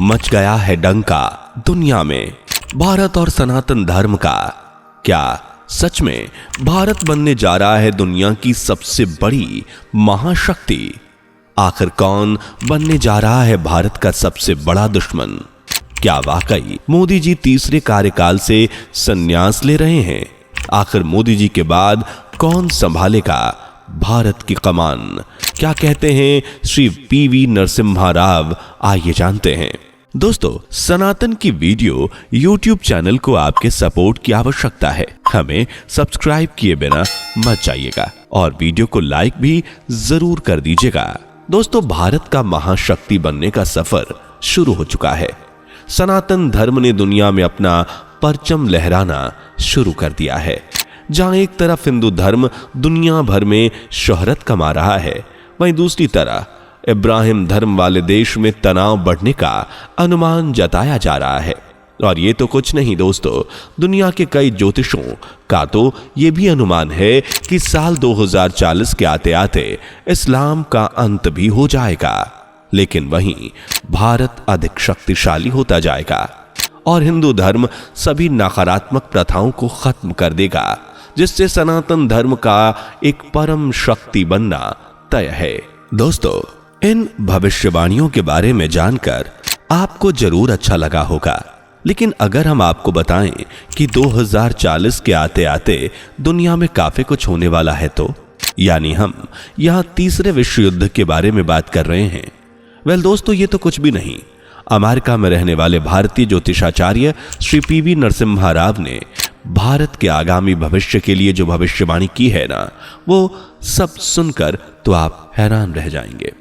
Much गया है डंका दुनिया में भारत और सनातन धर्म का। क्या सच में भारत बनने जा रहा है दुनिया की सबसे बड़ी महाशक्ति? आखिर कौन बनने जा रहा है भारत का सबसे बड़ा दुश्मन? क्या वाकई मोदी जी तीसरे कार्यकाल से संन्यास ले रहे हैं? आखिर मोदी जी के बाद कौन संभालेगा भारत की कमान? क्या कहते हैं श्री पीवी नरसिम्हा राव? आइए जानते हैं। दोस्तों, सनातन की वीडियो YouTube चैनल को आपके सपोर्ट की आवश्यकता है। हमें सब्सक्राइब किए बिना मत जाइएगा और वीडियो को लाइक भी जरूर कर दीजिएगा। दोस्तों, भारत का महाशक्ति बनने का सफर शुरू हो चुका है। सनातन धर्म ने दुनिया में अपना परचम लहराना शुरू कर दिया है। जहां एक तरफ हिंदू धर्म दुनिया भर में शोहरत कमा रहा है, वहीं दूसरी तरफ इब्राहिम धर्म वाले देश में तनाव बढ़ने का अनुमान जताया जा रहा है। और ये तो कुछ नहीं दोस्तों, दुनिया के कई ज्योतिषों का तो ये भी अनुमान है कि साल 2040 के आते आते इस्लाम का अंत भी हो जाएगा। लेकिन वहीं भारत अधिक शक्तिशाली होता जाएगा और हिंदू धर्म सभी नकारात्मक प्रथाओं को खत्म कर देगा, जिससे सनातन धर्म का एक परम शक्ति बनना तय है। दोस्तों, इन भविष्यवाणियों के बारे में जानकर आपको जरूर अच्छा लगा होगा, लेकिन अगर हम आपको बताएं कि 2040 के आते आते दुनिया में काफी कुछ होने वाला है तो, यानी हम यहां तीसरे विश्व युद्ध के बारे में बात कर रहे हैं। वेल दोस्तों, ये तो कुछ भी नहीं। अमेरिका में रहने वाले भारतीय ज्योतिषाचार्य श्री पीवी नरसिम्हा राव ने भारत के आगामी भविष्य के लिए जो भविष्यवाणी की है ना, वो सब सुनकर तो आप हैरान रह जाएंगे।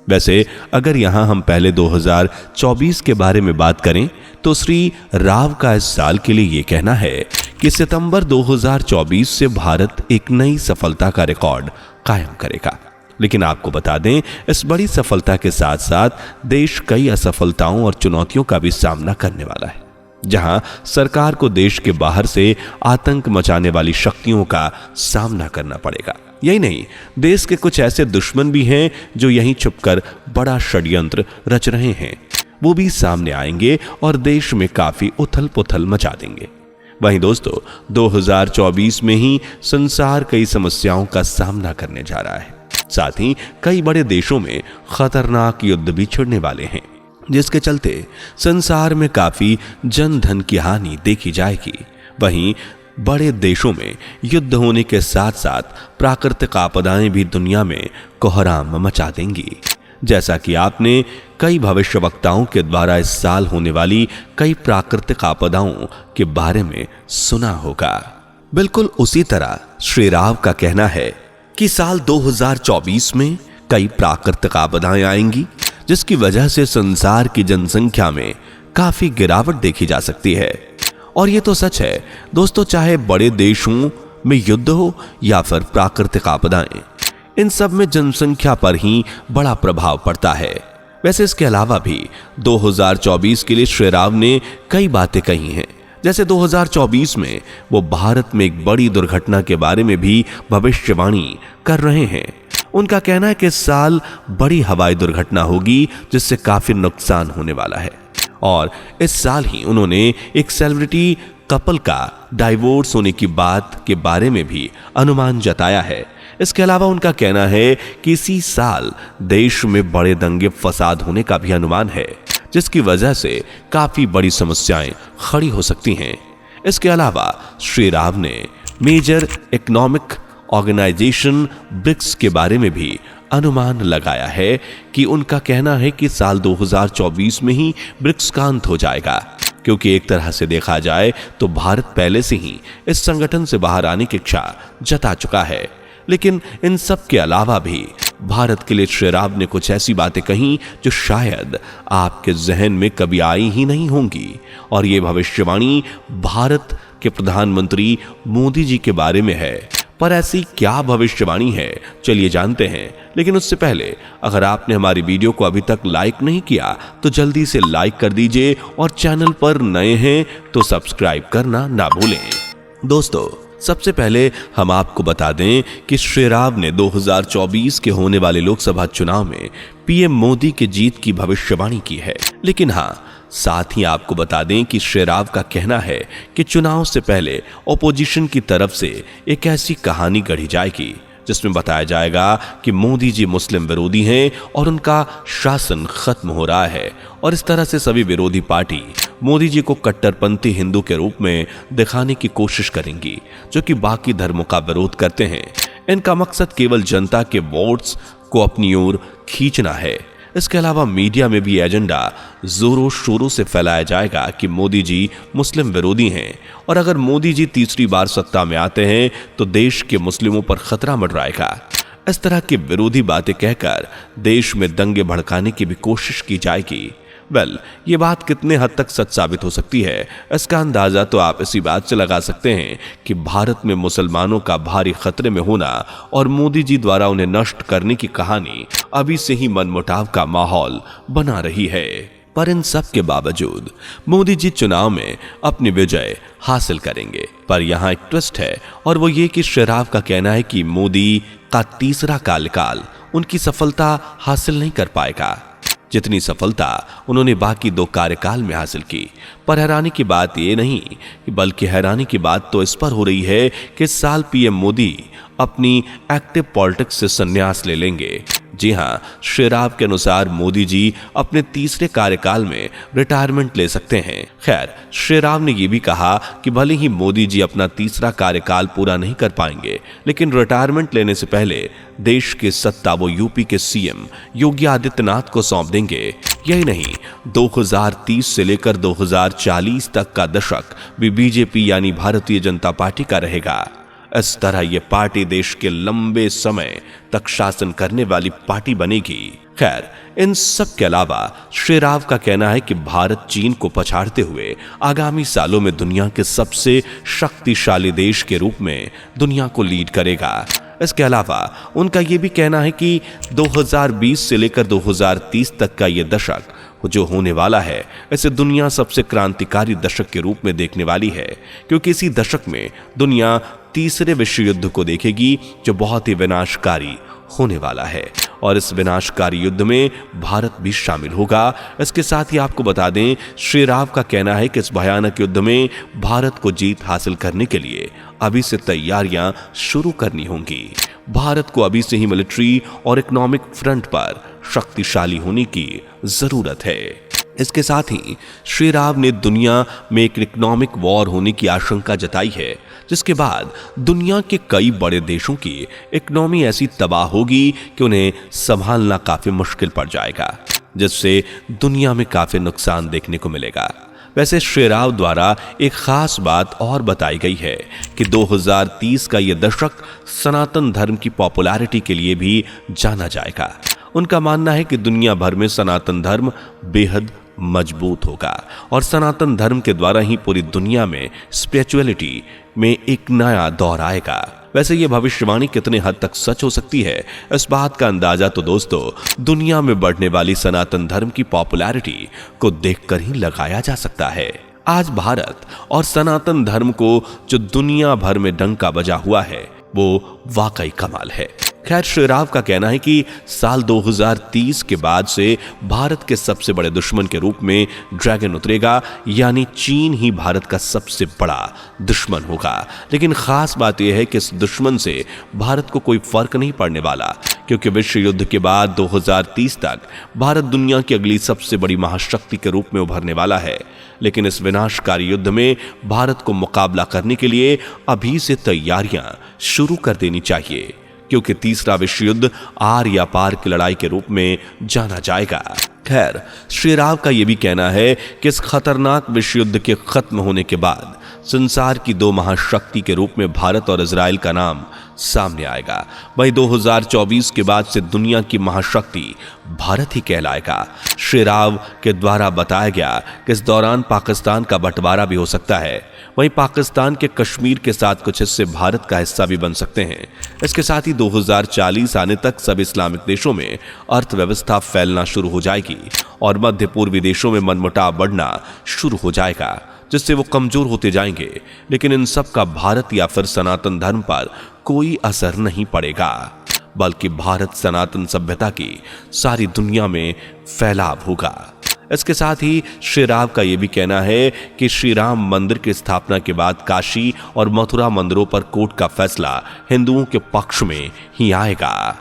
वैसे अगर यहां हम पहले 2024 के बारे में बात करें तो श्री राव का इस साल के लिए यह कहना है कि सितंबर 2024 से भारत एक नई सफलता का रिकॉर्ड कायम करेगा। लेकिन आपको बता दें, इस बड़ी सफलता के साथ साथ देश कई असफलताओं और चुनौतियों का भी सामना करने वाला है, जहां सरकार को देश के बाहर से आतंक मचाने वाली शक्तियों का सामना करना पड़ेगा। यही नहीं, देश के कुछ ऐसे दुश्मन भी हैं जो यहीं छुपकर बड़ा षड्यंत्र रच रहे हैं। वो भी सामने आएंगे और देश में काफी उथल पुथल मचा देंगे। वहीं दोस्तों, 2024 में ही संसार कई समस्याओं का सामना करने जा रहा है। साथ ही कई बड़े देशों में खतरनाक युद्ध भी छिड़ने वाले हैं, जिसके चलते संसार में काफी जन धन की हानि देखी जाएगी। वहीं बड़े देशों में युद्ध होने के साथ साथ प्राकृतिक आपदाएं भी दुनिया में कोहराम मचा देंगी। जैसा कि आपने कई भविष्यवक्ताओं के द्वारा इस साल होने वाली कई प्राकृतिक आपदाओं के बारे में सुना होगा। बिल्कुल उसी तरह श्री राव का कहना है कि साल 2024 में कई प्राकृतिक आपदाएं आएंगी, जिसकी वजह से संसार की जनसंख्या में काफी गिरावट देखी जा सकती है। और ये तो सच है दोस्तों, चाहे बड़े देशों में युद्ध हो या फिर प्राकृतिक आपदाएं, इन सब में जनसंख्या पर ही बड़ा प्रभाव पड़ता है। वैसे इसके अलावा भी 2024 के लिए श्री राव ने कई बातें कही हैं। जैसे 2024 में वो भारत में एक बड़ी दुर्घटना के बारे में भी भविष्यवाणी कर रहे हैं। उनका कहना है कि इस साल बड़ी हवाई दुर्घटना होगी, जिससे काफी नुकसान होने वाला है। और इस साल ही उन्होंने एक सेलिब्रिटी कपल का डाइवोर्स होने की बात के बारे में भी अनुमान जताया है। इसके अलावा उनका कहना है कि इसी साल देश में बड़े दंगे फसाद होने का भी अनुमान है, जिसकी वजह से काफी बड़ी समस्याएं खड़ी हो सकती हैं। इसके अलावा श्री राव ने मेजर इकोनॉमिक ऑर्गेनाइजेशन ब्रिक्स के बारे में भी अनुमान लगाया है कि उनका कहना है कि साल 2024 में ही ब्रिक्स का अंत हो जाएगा, क्योंकि एक तरह से देखा जाए तो भारत पहले से ही इस संगठन से बाहर आने की इच्छा जता चुका है। लेकिन इन सब के अलावा भी भारत के लिए श्री राव ने कुछ ऐसी बातें कही जो शायद आपके जहन में कभी आई ही नहीं होंगी। और ये भविष्यवाणी भारत के प्रधानमंत्री मोदी जी के बारे में है। पर ऐसी क्या भविष्यवाणी है, चलिए जानते हैं। लेकिन उससे पहले अगर आपने हमारी वीडियो को अभी तक लाइक नहीं किया तो जल्दी से लाइक कर दीजिए और चैनल पर नए हैं तो सब्सक्राइब करना ना भूलें। दोस्तों, सबसे पहले हम आपको बता दें कि श्री राव ने 2024 के होने वाले लोकसभा चुनाव में पीएम मोदी के जीत की भविष्यवाणी की है। लेकिन हां, साथ ही आपको बता दें कि श्री राव का कहना है कि चुनाव से पहले ओपोजिशन की तरफ से एक ऐसी कहानी गढ़ी जाएगी जिसमें बताया जाएगा कि मोदी जी मुस्लिम विरोधी हैं और उनका शासन खत्म हो रहा है, और इस तरह से सभी विरोधी पार्टी मोदी जी को कट्टरपंथी हिंदू के रूप में दिखाने की कोशिश करेंगी, जो कि बाकी धर्मों का विरोध करते हैं। इनका मकसद केवल जनता के वोट्स को अपनी ओर खींचना है। इसके अलावा मीडिया में भी एजेंडा जोरों शोरों से फैलाया जाएगा कि मोदी जी मुस्लिम विरोधी हैं, और अगर मोदी जी तीसरी बार सत्ता में आते हैं तो देश के मुस्लिमों पर खतरा मंडराएगा। इस तरह की विरोधी बातें कहकर देश में दंगे भड़काने की भी कोशिश की जाएगी। ये बात कितने हद तक सच साबित हो सकती है, इसका अंदाजा तो आप इसी बात से लगा सकते हैं कि भारत में मुसलमानों का भारी खतरे में होना और मोदी जी द्वारा उन्हें नष्ट करने की कहानी अभी से ही मनमुटाव का माहौल बना रही है। पर इन सब के बावजूद मोदी जी चुनाव में अपनी विजय हासिल करेंगे। पर यहाँ एक ट्विस्ट है, और वो ये कि श्री राव का कहना है कि मोदी का तीसरा कार्यकाल उनकी सफलता हासिल नहीं कर पाएगा जितनी सफलता उन्होंने बाकी 2 कार्यकाल में हासिल की। पर हैरानी की बात ये नहीं, बल्कि हैरानी की बात तो इस पर हो रही है कि इस साल पीएम मोदी अपनी एक्टिव पॉलिटिक्स से संन्यास ले लेंगे। जी हां, श्री राव के अनुसार मोदी जी अपने तीसरे कार्यकाल में रिटायरमेंट ले सकते हैं। खैर, श्री राव ने यह भी कहा कि भले ही मोदी जी अपना तीसरा कार्यकाल पूरा नहीं कर पाएंगे, लेकिन रिटायरमेंट लेने से पहले देश की सत्ता वो यूपी के सीएम योगी आदित्यनाथ को सौंप देंगे। यही नहीं, 2030 से लेकर 2040 तक का दशक भी बीजेपी यानी भारतीय जनता पार्टी का रहेगा। इस तरह ये पार्टी देश के लंबे समय तक शासन करने वाली पार्टी बनेगी। खैर, इन सब के अलावा श्री राव का कहना है कि भारत चीन को पछाड़ते हुए आगामी सालों में दुनिया के सबसे शक्तिशाली देश के रूप में दुनिया को लीड करेगा। इसके अलावा उनका यह भी कहना है कि 2020 से लेकर 2030 तक का यह दशक जो होने वाला है, इसे दुनिया सबसे क्रांतिकारी दशक के रूप में देखने वाली है, क्योंकि इसी दशक में दुनिया तीसरे विश्व युद्ध को देखेगी जो बहुत ही विनाशकारी होने वाला है, और इस विनाशकारी युद्ध में भारत भी शामिल होगा। इसके साथ ही आपको बता दें, श्री राव का कहना है कि इस भयानक युद्ध में भारत को जीत हासिल करने के लिए अभी से तैयारियां शुरू करनी होंगी। भारत को अभी से ही मिलिट्री और इकोनॉमिक फ्रंट पर शक्तिशाली होने की जरूरत है। इसके साथ ही श्री राव ने दुनिया में एक इकोनॉमिक वॉर होने की आशंका जताई है, जिसके बाद दुनिया के कई बड़े देशों की इकोनॉमी ऐसी तबाह होगी कि उन्हें संभालना काफी मुश्किल पड़ जाएगा, जिससे दुनिया में काफी नुकसान देखने को मिलेगा। वैसे श्री राव द्वारा एक खास बात और बताई गई है कि 2030 का यह दशक सनातन धर्म की पॉपुलैरिटी के लिए भी जाना जाएगा। उनका मानना है कि दुनिया भर में सनातन धर्म बेहद मजबूत होगा, और सनातन धर्म के द्वारा ही पूरी दुनिया में स्पिरिचुअलिटी में एक नया दौर आएगा। वैसे ये भविष्यवाणी कितने हद तक सच हो सकती है, इस बात का अंदाजा तो दोस्तों दुनिया में बढ़ने वाली सनातन धर्म की पॉपुलैरिटी को देखकर ही लगाया जा सकता है। आज भारत और सनातन धर्म को जो दुनिया भर में डंका बजा हुआ है, वो वाकई कमाल है। खैर, श्री राव का कहना है कि साल 2030 के बाद से भारत के सबसे बड़े दुश्मन के रूप में ड्रैगन उतरेगा, यानी चीन ही भारत का सबसे बड़ा दुश्मन होगा। लेकिन खास बात यह है कि इस दुश्मन से भारत को कोई फर्क नहीं पड़ने वाला, क्योंकि विश्व युद्ध के बाद 2030 तक भारत दुनिया की अगली सबसे बड़ी महाशक्ति के रूप में उभरने वाला है। लेकिन इस विनाशकारी युद्ध में भारत को मुकाबला करने के लिए अभी से तैयारियां शुरू कर देनी चाहिए, क्योंकि तीसरा विश्व युद्ध आर या पार की लड़ाई के रूप में जाना जाएगा। खैर, श्री राव का यह भी कहना है कि इस खतरनाक विश्व युद्ध के खत्म होने के बाद संसार की 2 महाशक्ति के रूप में भारत और इजराइल का नाम सामने आएगा। वहीं 2024 के बाद से दुनिया की महाशक्ति भारत ही कहलाएगा। श्री राव के द्वारा बताया गया कि इस दौरान पाकिस्तान का बंटवारा भी हो सकता है। वहीं पाकिस्तान के कश्मीर के साथ कुछ हिस्से भारत का हिस्सा भी बन सकते हैं। इसके साथ ही 2040 आने तक सभी इस्लामिक देशों में अर्थव्यवस्था फैलना शुरू हो जाएगी और मध्य पूर्वी देशों में मनमुटाव बढ़ना शुरू हो जाएगा, जिससे वो कमजोर होते जाएंगे, लेकिन इन सब का भारत या फिर सनातन धर्म पर कोई असर नहीं पड़ेगा, बल्कि भारत सनातन सभ्यता की सारी दुनिया में फैलाव होगा। इसके साथ ही श्री राव का यह भी कहना है कि श्री राम मंदिर की स्थापना के बाद काशी और मथुरा मंदिरों पर कोर्ट का फैसला हिंदुओं के पक्ष में ही आएगा।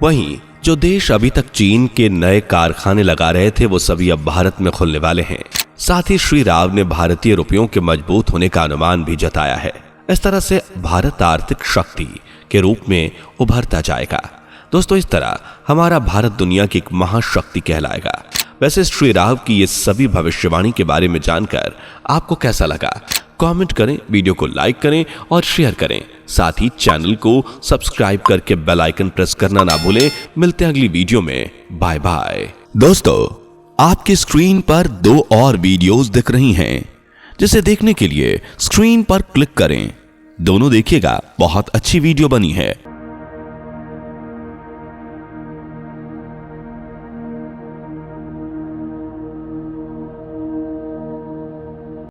वहीं जो देश अभी तक चीन के नए कारखाने लगा रहे थे, वो सभी अब भारत में खुलने वाले हैं। साथ ही श्री राव ने भारतीय रुपयों के मजबूत होने का अनुमान भी जताया है। इस तरह से भारत आर्थिक शक्ति के रूप में उभरता जाएगा। दोस्तों, इस तरह हमारा भारत दुनिया की एक महाशक्ति कहलाएगा। वैसे श्री राव की ये सभी भविष्यवाणी के बारे में जानकर आपको कैसा लगा? कमेंट करें, वीडियो को लाइक करें और शेयर करें। साथ ही चैनल को सब्सक्राइब करके बेल आइकन प्रेस करना ना भूलें। मिलते हैं अगली वीडियो में। Bye bye. दोस्तों, आपकी स्क्रीन पर 2 और वीडियोस दिख रही हैं, जिसे देखने के लिए स्क्रीन पर क्लिक करें। दोनों देखिएगा, बहुत अच्छी वीडियो बनी है।